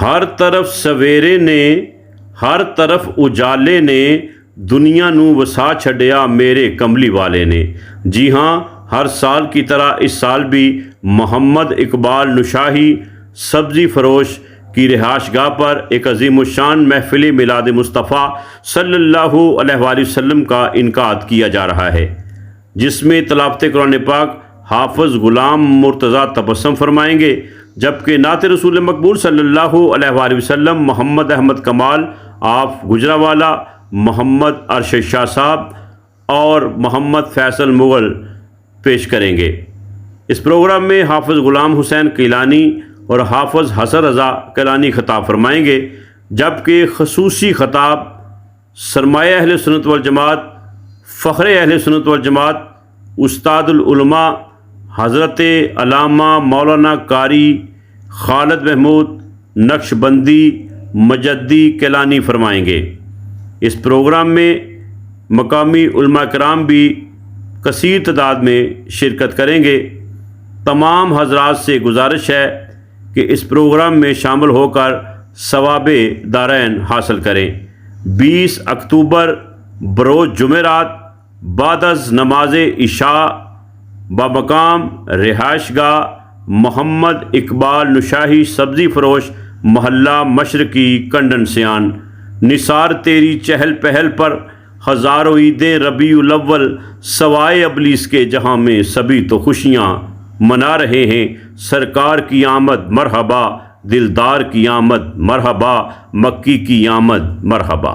ہر طرف سویرے نے ہر طرف اجالے نے دنیا نو وسا چھڈیا میرے کملی والے نے۔ جی ہاں، ہر سال کی طرح اس سال بھی محمد اقبال نشاہی سبزی فروش کی رہائش گاہ پر ایک عظیم الشان محفل میلاد مصطفیٰ صلی اللہ علیہ وآلہ وسلم کا انعقاد کیا جا رہا ہے، جس میں تلاوت قرآن پاک حافظ غلام مرتضیٰ تبسم فرمائیں گے، جبکہ نعت رسول مقبول صلی اللہ علیہ وآلہ وسلم محمد احمد کمال آف گجراوالا، محمد ارشد شاہ صاحب اور محمد فیصل مغل پیش کریں گے۔ اس پروگرام میں حافظ غلام حسین کیلانی اور حافظ حسن رضا کیلانی خطاب فرمائیں گے، جبکہ خصوصی خطاب سرمایہ اہل سنت والجماعت، فخر اہل سنت والجماعت، استاد العلماء حضرت علامہ مولانا قاری خالد محمود نقشبندی مجدی کیلانی فرمائیں گے۔ اس پروگرام میں مقامی علماء کرام بھی کثیر تعداد میں شرکت کریں گے۔ تمام حضرات سے گزارش ہے کہ اس پروگرام میں شامل ہو کر ثواب دارین حاصل کریں۔ 20 اکتوبر بروز جمعرات بعد از نماز عشاء بمقام رہائش گاہ محمد اقبال نشاہی سبزی فروش، محلہ مشرقی، کنڈن سیان۔ نثار تیری چہل پہل پر ہزاروں عیدیں ربیع الاول، سوائے ابلیس کے جہاں میں سبھی تو خوشیاں منا رہے ہیں۔ سرکار کی آمد مرحبا، دلدار کی آمد مرحبا، مکی کی آمد مرحبا۔